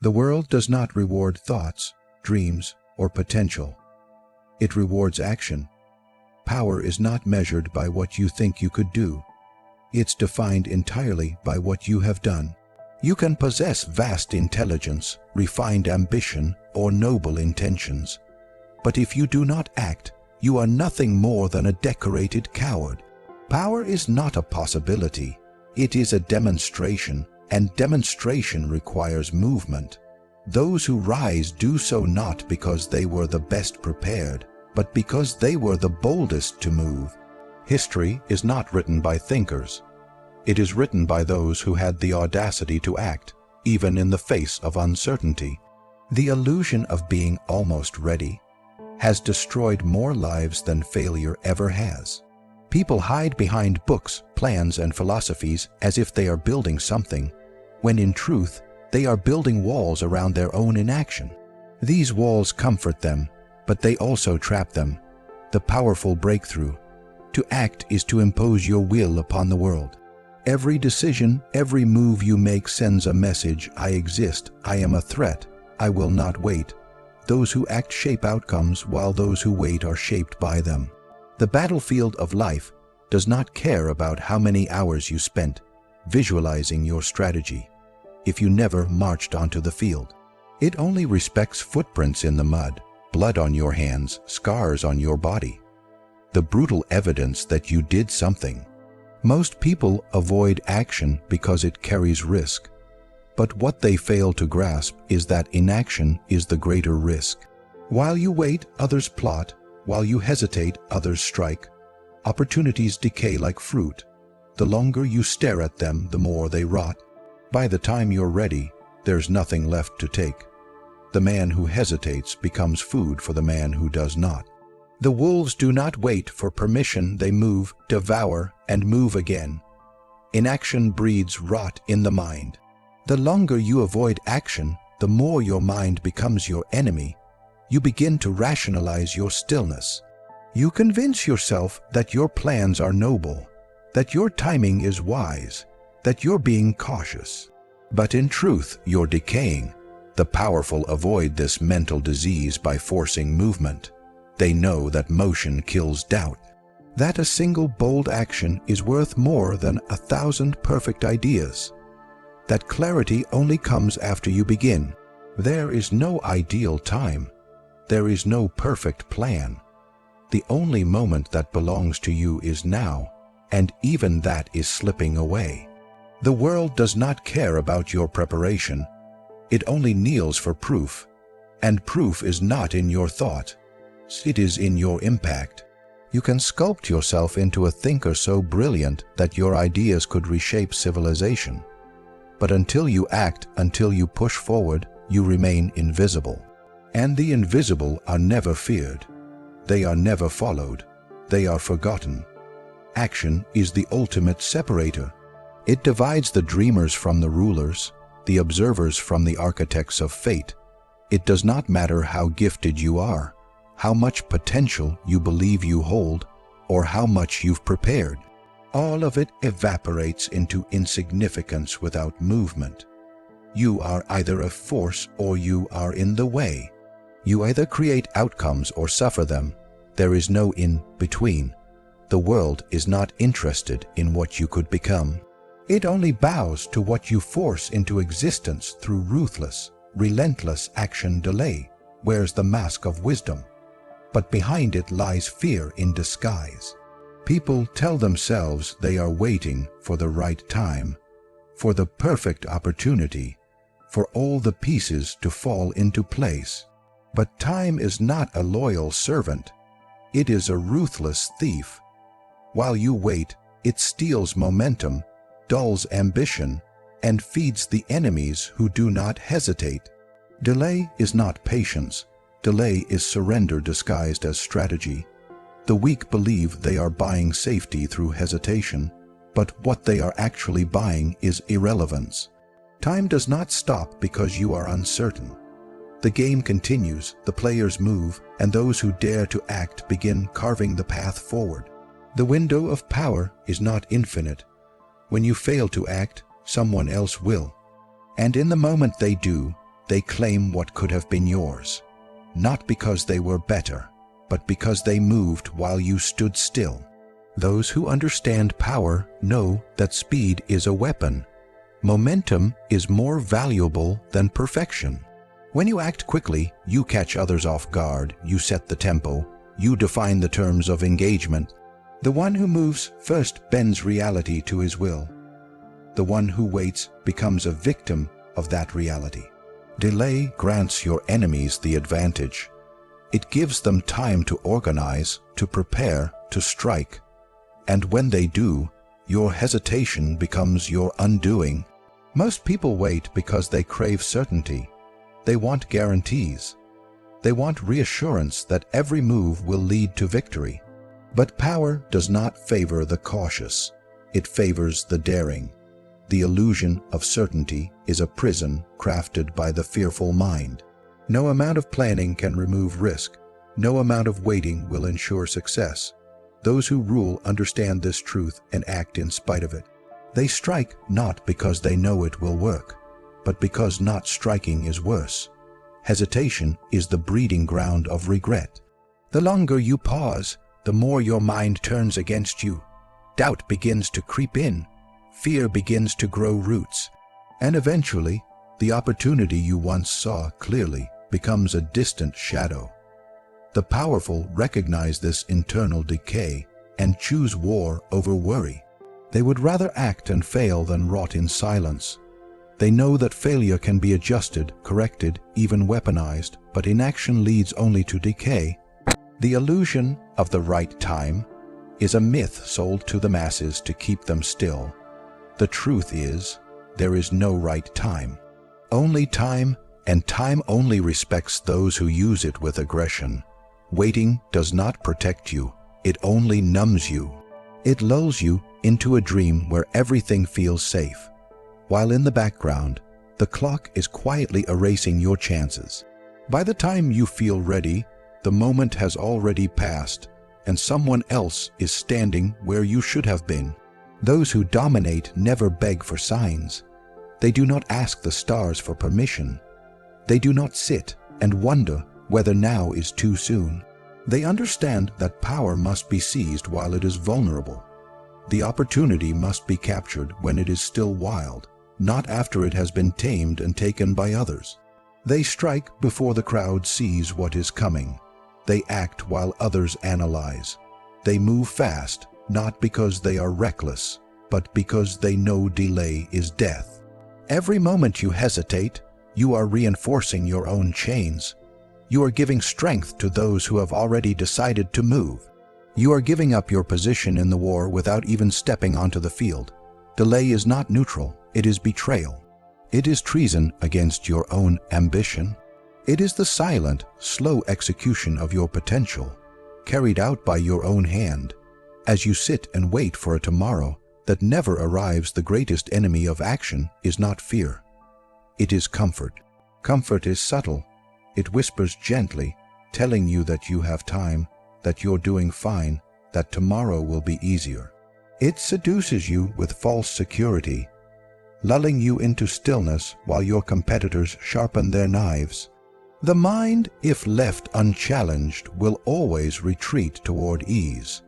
The world does not reward thoughts, dreams, or potential. It rewards action. Power is not measured by what you think you could do. It's defined entirely by what you have done. You can possess vast intelligence, refined ambition, or noble intentions. But if you do not act, you are nothing more than a decorated coward. Power is not a possibility. It is a demonstration, and demonstration requires movement. Those who rise do so not because they were the best prepared, but because they were the boldest to move. History is not written by thinkers. It is written by those who had the audacity to act, even in the face of uncertainty. The illusion of being almost ready has destroyed more lives than failure ever has. People hide behind books, plans, and philosophies as if they are building something, when in truth, they are building walls around their own inaction. These walls comfort them, but they also trap them. The powerful breakthrough. To act is to impose your will upon the world. Every decision, every move you make sends a message: I exist, I am a threat, I will not wait. Those who act shape outcomes, while those who wait are shaped by them. The battlefield of life does not care about how many hours you spent visualizing your strategy if you never marched onto the field. It only respects footprints in the mud, blood on your hands, scars on your body, the brutal evidence that you did something. Most people avoid action because it carries risk. But what they fail to grasp is that inaction is the greater risk. While you wait, others plot. While you hesitate, others strike. Opportunities decay like fruit. The longer you stare at them, the more they rot. By the time you're ready, there's nothing left to take. The man who hesitates becomes food for the man who does not. The wolves do not wait for permission, they move, devour, and move again. Inaction breeds rot in the mind. The longer you avoid action, the more your mind becomes your enemy. You begin to rationalize your stillness. You convince yourself that your plans are noble, that your timing is wise, that you're being cautious. But in truth, you're decaying. The powerful avoid this mental disease by forcing movement. They know that motion kills doubt, that a single bold action is worth more than 1,000 perfect ideas, that clarity only comes after you begin. There is no ideal time. There is no perfect plan. The only moment that belongs to you is now, and even that is slipping away. The world does not care about your preparation. It only kneels for proof, and proof is not in your thought. It is in your impact. You can sculpt yourself into a thinker so brilliant that your ideas could reshape civilization. But until you act, until you push forward, you remain invisible. And the invisible are never feared. They are never followed. They are forgotten. Action is the ultimate separator. It divides the dreamers from the rulers, the observers from the architects of fate. It does not matter how gifted you are, how much potential you believe you hold, or how much you've prepared. All of it evaporates into insignificance without movement. You are either a force or you are in the way. You either create outcomes or suffer them. There is no in between. The world is not interested in what you could become. It only bows to what you force into existence through ruthless, relentless action. Delay wears the mask of wisdom, but behind it lies fear in disguise. People tell themselves they are waiting for the right time, for the perfect opportunity, for all the pieces to fall into place. But time is not a loyal servant. It is a ruthless thief. While you wait, it steals momentum, dulls ambition, and feeds the enemies who do not hesitate. Delay is not patience. Delay is surrender disguised as strategy. The weak believe they are buying safety through hesitation, but what they are actually buying is irrelevance. Time does not stop because you are uncertain. The game continues, the players move, and those who dare to act begin carving the path forward. The window of power is not infinite. When you fail to act, someone else will. And in the moment they do, they claim what could have been yours, not because they were better, but because they moved while you stood still. Those who understand power know that speed is a weapon. Momentum is more valuable than perfection. When you act quickly, you catch others off guard, you set the tempo, you define the terms of engagement. The one who moves first bends reality to his will. The one who waits becomes a victim of that reality. Delay grants your enemies the advantage. It gives them time to organize, to prepare, to strike. And when they do, your hesitation becomes your undoing. Most people wait because they crave certainty. They want guarantees. They want reassurance that every move will lead to victory. But power does not favor the cautious. It favors the daring. The illusion of certainty is a prison crafted by the fearful mind. No amount of planning can remove risk. No amount of waiting will ensure success. Those who rule understand this truth and act in spite of it. They strike not because they know it will work, but because not striking is worse. Hesitation is the breeding ground of regret. The longer you pause, the more your mind turns against you. Doubt begins to creep in. Fear begins to grow roots. And eventually, the opportunity you once saw clearly becomes a distant shadow. The powerful recognize this internal decay and choose war over worry. They would rather act and fail than rot in silence. They know that failure can be adjusted, corrected, even weaponized, but inaction leads only to decay. The illusion of the right time is a myth sold to the masses to keep them still. The truth is, there is no right time. Only time, and time only respects those who use it with aggression. Waiting does not protect you, it only numbs you. It lulls you into a dream where everything feels safe, while in the background, the clock is quietly erasing your chances. By the time you feel ready, the moment has already passed, and someone else is standing where you should have been. Those who dominate never beg for signs. They do not ask the stars for permission. They do not sit and wonder whether now is too soon. They understand that power must be seized while it is vulnerable. The opportunity must be captured when it is still wild, not after it has been tamed and taken by others. They strike before the crowd sees what is coming. They act while others analyze. They move fast, not because they are reckless, but because they know delay is death. Every moment you hesitate, you are reinforcing your own chains. You are giving strength to those who have already decided to move. You are giving up your position in the war without even stepping onto the field. Delay is not neutral, it is betrayal. It is treason against your own ambition. It is the silent, slow execution of your potential, carried out by your own hand. As you sit and wait for a tomorrow that never arrives, the greatest enemy of action is not fear. It is comfort. Comfort is subtle. It whispers gently, telling you that you have time, that you're doing fine, that tomorrow will be easier. It seduces you with false security, lulling you into stillness while your competitors sharpen their knives. The mind, if left unchallenged, will always retreat toward ease.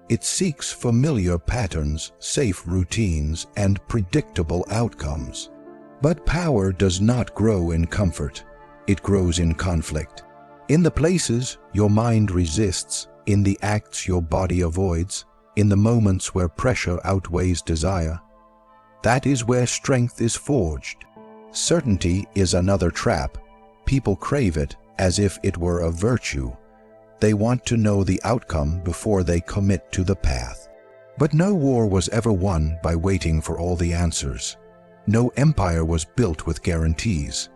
It seeks familiar patterns, safe routines, and predictable outcomes. But power does not grow in comfort. It grows in conflict. In the places your mind resists, in the acts your body avoids, in the moments where pressure outweighs desire, that is where strength is forged. Certainty is another trap. People crave it as if it were a virtue. They want to know the outcome before they commit to the path. But no war was ever won by waiting for all the answers. No empire was built with guarantees.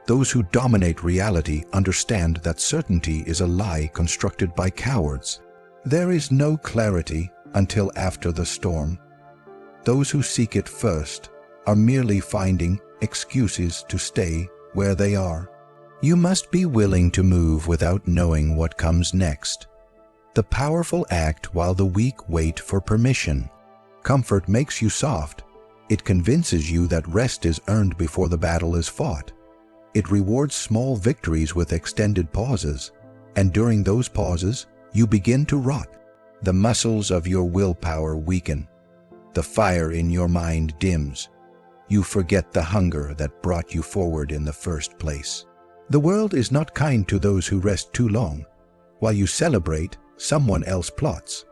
Those who dominate reality understand that certainty is a lie constructed by cowards. There is no clarity until after the storm. Those who seek it first are merely finding excuses to stay where they are. You must be willing to move without knowing what comes next. The powerful act while the weak wait for permission. Comfort makes you soft. It convinces you that rest is earned before the battle is fought. It rewards small victories with extended pauses, and during those pauses, you begin to rot. The muscles of your willpower weaken. The fire in your mind dims. You forget the hunger that brought you forward in the first place. The world is not kind to those who rest too long. While you celebrate, someone else plots.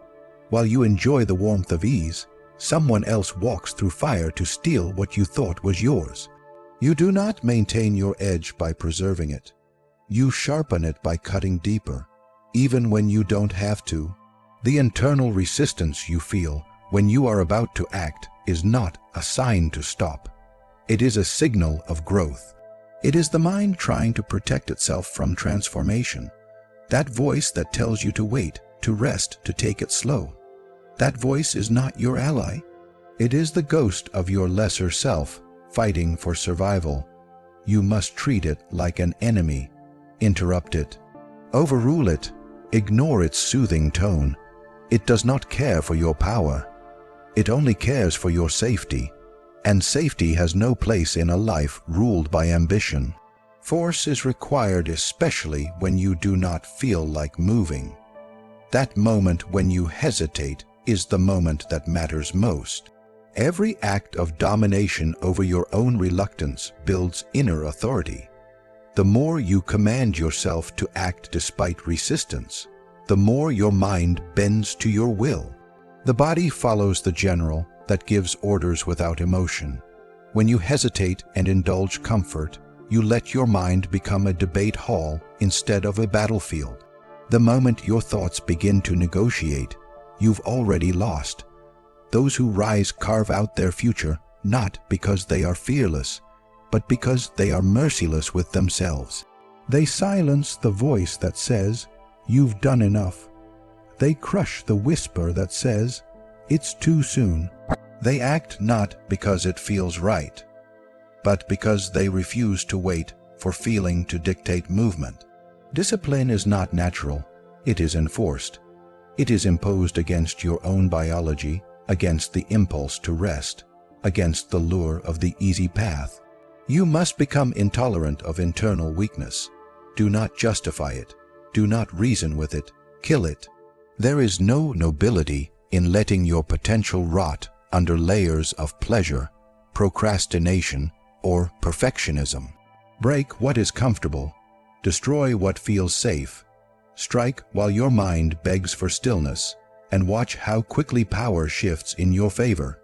While you enjoy the warmth of ease, someone else walks through fire to steal what you thought was yours. You do not maintain your edge by preserving it. You sharpen it by cutting deeper, even when you don't have to. The internal resistance you feel when you are about to act is not a sign to stop. It is a signal of growth. It is the mind trying to protect itself from transformation. That voice that tells you to wait, to rest, to take it slow. That voice is not your ally. It is the ghost of your lesser self, fighting for survival. You must treat it like an enemy. Interrupt it. Overrule it. Ignore its soothing tone. It does not care for your power. It only cares for your safety. And safety has no place in a life ruled by ambition. Force is required especially when you do not feel like moving. That moment when you hesitate is the moment that matters most. Every act of domination over your own reluctance builds inner authority. The more you command yourself to act despite resistance, the more your mind bends to your will. The body follows the general that gives orders without emotion. When you hesitate and indulge comfort, you let your mind become a debate hall instead of a battlefield. The moment your thoughts begin to negotiate, you've already lost. Those who rise carve out their future not because they are fearless, but because they are merciless with themselves. They silence the voice that says, "You've done enough." They crush the whisper that says, "It's too soon." They act not because it feels right, but because they refuse to wait for feeling to dictate movement. Discipline is not natural, it is enforced. It is imposed against your own biology, against the impulse to rest, against the lure of the easy path. You must become intolerant of internal weakness. Do not justify it. Do not reason with it. Kill it. There is no nobility in letting your potential rot under layers of pleasure, procrastination, or perfectionism. Break what is comfortable. Destroy what feels safe. Strike while your mind begs for stillness, and watch how quickly power shifts in your favor.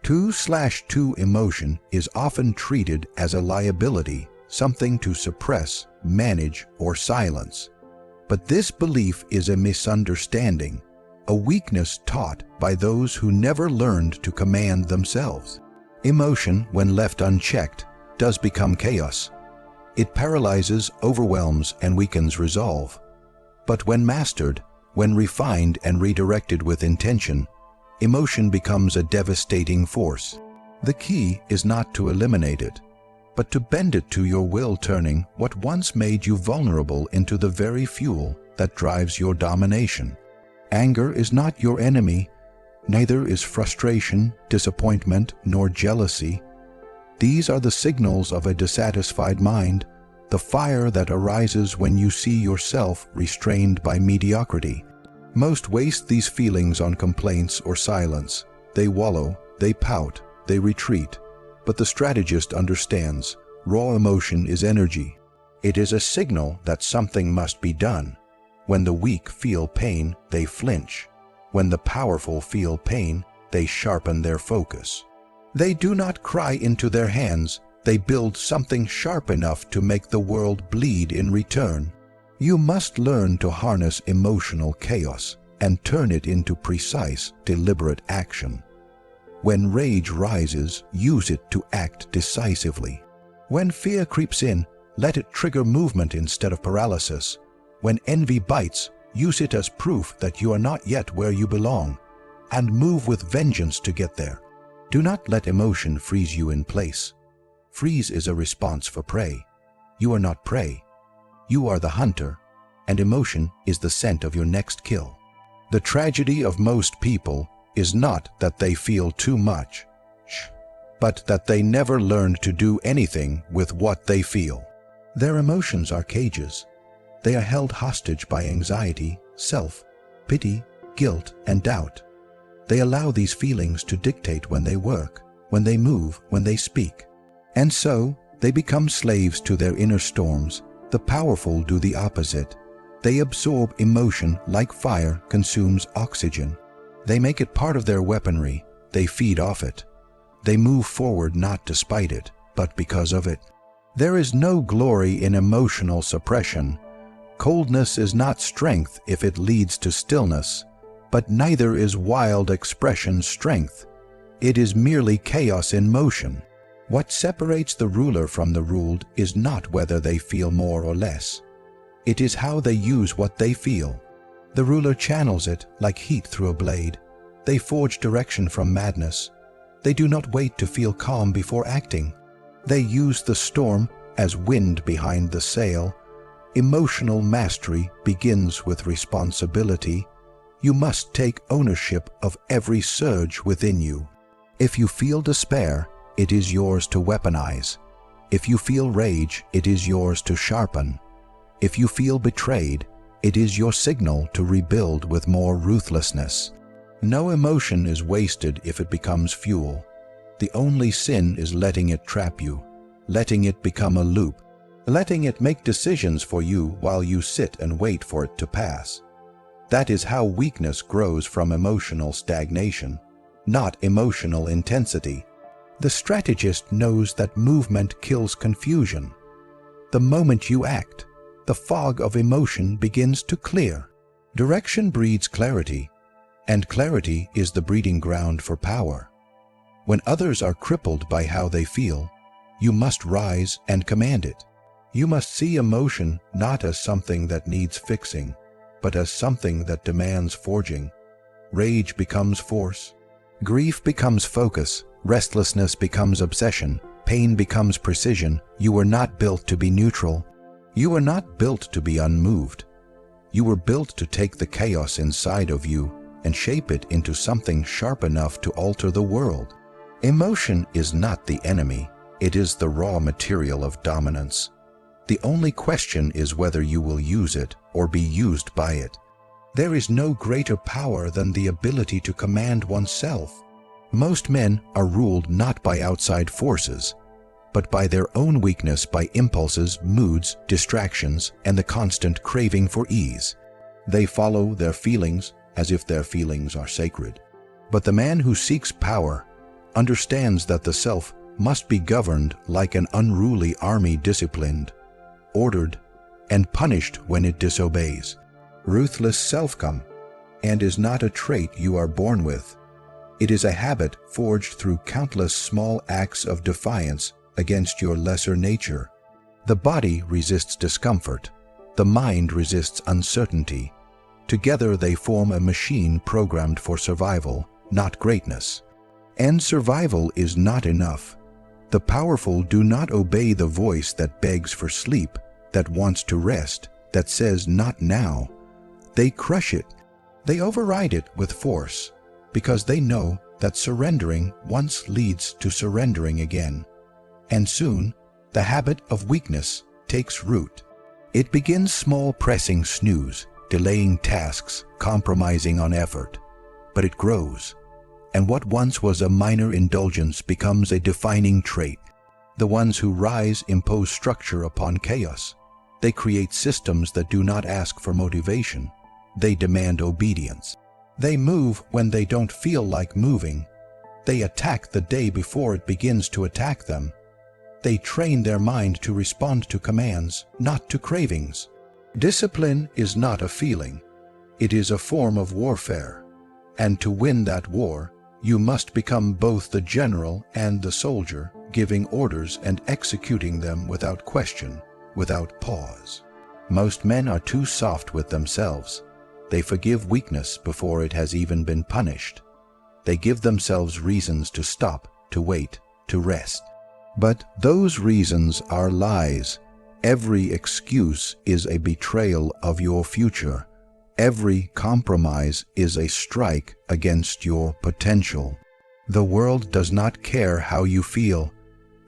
2/2 emotion is often treated as a liability, something to suppress, manage, or silence. But this belief is a misunderstanding, a weakness taught by those who never learned to command themselves. Emotion, when left unchecked, does become chaos. It paralyzes, overwhelms, and weakens resolve. But when mastered, when refined and redirected with intention, emotion becomes a devastating force. The key is not to eliminate it, but to bend it to your will, turning what once made you vulnerable into the very fuel that drives your domination. Anger is not your enemy, neither is frustration, disappointment, nor jealousy. These are the signals of a dissatisfied mind, the fire that arises when you see yourself restrained by mediocrity. Most waste these feelings on complaints or silence. They wallow, they pout, they retreat. But the strategist understands, raw emotion is energy. It is a signal that something must be done. When the weak feel pain, they flinch. When the powerful feel pain, they sharpen their focus. They do not cry into their hands, they build something sharp enough to make the world bleed in return. You must learn to harness emotional chaos and turn it into precise, deliberate action. When rage rises, use it to act decisively. When fear creeps in, let it trigger movement instead of paralysis. When envy bites, use it as proof that you are not yet where you belong, and move with vengeance to get there. Do not let emotion freeze you in place. Freeze is a response for prey. You are not prey. You are the hunter, and emotion is the scent of your next kill. The tragedy of most people is not that they feel too much, but that they never learned to do anything with what they feel. Their emotions are cages. They are held hostage by anxiety, self-pity, guilt, and doubt. They allow these feelings to dictate when they work, when they move, when they speak. And so, they become slaves to their inner storms. The powerful do the opposite. They absorb emotion like fire consumes oxygen. They make it part of their weaponry. They feed off it. They move forward not despite it, but because of it. There is no glory in emotional suppression. Coldness is not strength if it leads to stillness, but neither is wild expression strength. It is merely chaos in motion. What separates the ruler from the ruled is not whether they feel more or less. It is how they use what they feel. The ruler channels it like heat through a blade. They forge direction from madness. They do not wait to feel calm before acting. They use the storm as wind behind the sail. Emotional mastery begins with responsibility. You must take ownership of every surge within you. If you feel despair, it is yours to weaponize. If you feel rage, it is yours to sharpen. If you feel betrayed, it is your signal to rebuild with more ruthlessness. No emotion is wasted if it becomes fuel. The only sin is letting it trap you, letting it become a loop, letting it make decisions for you while you sit and wait for it to pass. That is how weakness grows from emotional stagnation, not emotional intensity. The strategist knows that movement kills confusion. The moment you act, the fog of emotion begins to clear. Direction breeds clarity, and clarity is the breeding ground for power. When others are crippled by how they feel, you must rise and command it. You must see emotion not as something that needs fixing, but as something that demands forging. Rage becomes force. Grief becomes focus. Restlessness becomes obsession. Pain becomes precision. You were not built to be neutral. You were not built to be unmoved. You were built to take the chaos inside of you and shape it into something sharp enough to alter the world. Emotion is not the enemy. It is the raw material of dominance. The only question is whether you will use it or be used by it. There is no greater power than the ability to command oneself. Most men are ruled not by outside forces, but by their own weakness, by impulses, moods, distractions, and the constant craving for ease. They follow their feelings as if their feelings are sacred. But the man who seeks power understands that the self must be governed like an unruly army, disciplined, ordered, and punished when it disobeys. Ruthless self-come, and is not a trait you are born with. It is a habit forged through countless small acts of defiance against your lesser nature. The body resists discomfort. The mind resists uncertainty. Together they form a machine programmed for survival, not greatness. And survival is not enough. The powerful do not obey the voice that begs for sleep, that wants to rest, that says not now. They crush it. They override it with force, because they know that surrendering once leads to surrendering again. And soon, the habit of weakness takes root. It begins small, pressing snooze, delaying tasks, compromising on effort. But it grows, and what once was a minor indulgence becomes a defining trait. The ones who rise impose structure upon chaos. They create systems that do not ask for motivation. They demand obedience. They move when they don't feel like moving. They attack the day before it begins to attack them. They train their mind to respond to commands, not to cravings. Discipline is not a feeling. It is a form of warfare. And to win that war, you must become both the general and the soldier, giving orders and executing them without question, without pause. Most men are too soft with themselves. They forgive weakness before it has even been punished. They give themselves reasons to stop, to wait, to rest. But those reasons are lies. Every excuse is a betrayal of your future. Every compromise is a strike against your potential. The world does not care how you feel.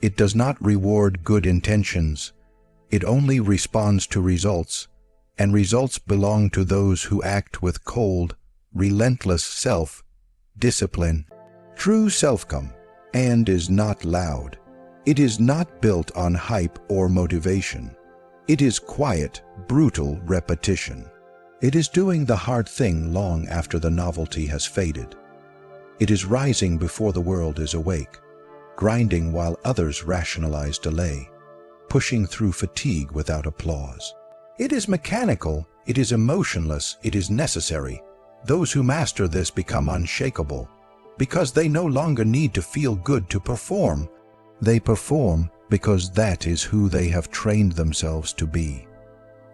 It does not reward good intentions. It only responds to results, and results belong to those who act with cold, relentless self-discipline. True self-calm and is not loud. It is not built on hype or motivation. It is quiet, brutal repetition. It is doing the hard thing long after the novelty has faded. It is rising before the world is awake, grinding while others rationalize delay, pushing through fatigue without applause. It is mechanical, it is emotionless, it is necessary. Those who master this become unshakable, because they no longer need to feel good to perform. They perform because that is who they have trained themselves to be.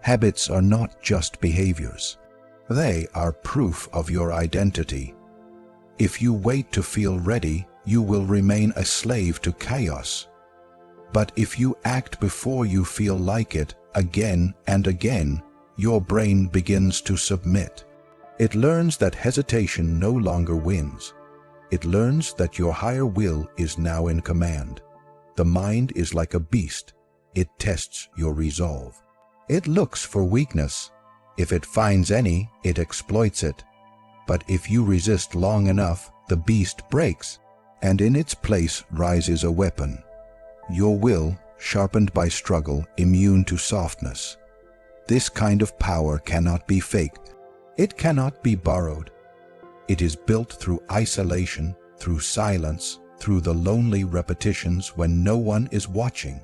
Habits are not just behaviors. They are proof of your identity. If you wait to feel ready, you will remain a slave to chaos. But if you act before you feel like it, again and again, your brain begins to submit. It learns that hesitation no longer wins. It learns that your higher will is now in command. The mind is like a beast. It tests your resolve. It looks for weakness. If it finds any, it exploits it. But if you resist long enough, the beast breaks, and in its place rises a weapon. Your will, sharpened by struggle, immune to softness. This kind of power cannot be faked. It cannot be borrowed. It is built through isolation, through silence, through the lonely repetitions when no one is watching.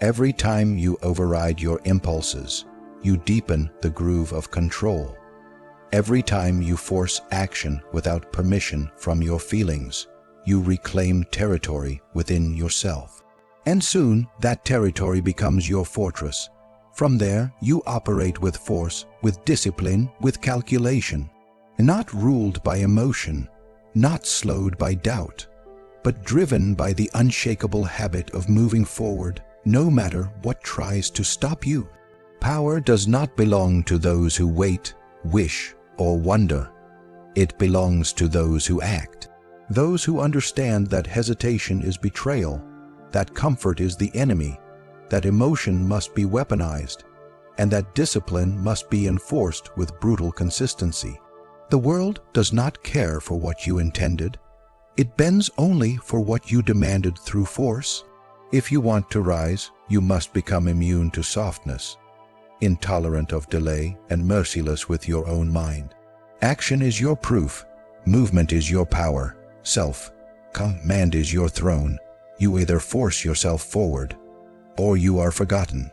Every time you override your impulses, you deepen the groove of control. Every time you force action without permission from your feelings, you reclaim territory within yourself. And soon that territory becomes your fortress. From there, you operate with force, with discipline, with calculation, not ruled by emotion, not slowed by doubt, but driven by the unshakable habit of moving forward, no matter what tries to stop you. Power does not belong to those who wait, wish, or wonder. It belongs to those who act, those who understand that hesitation is betrayal, that comfort is the enemy, that emotion must be weaponized, and that discipline must be enforced with brutal consistency. The world does not care for what you intended. It bends only for what you demanded through force. If you want to rise, you must become immune to softness, intolerant of delay, and merciless with your own mind. Action is your proof. Movement is your power. Self-command is your throne. You either force yourself forward, or you are forgotten.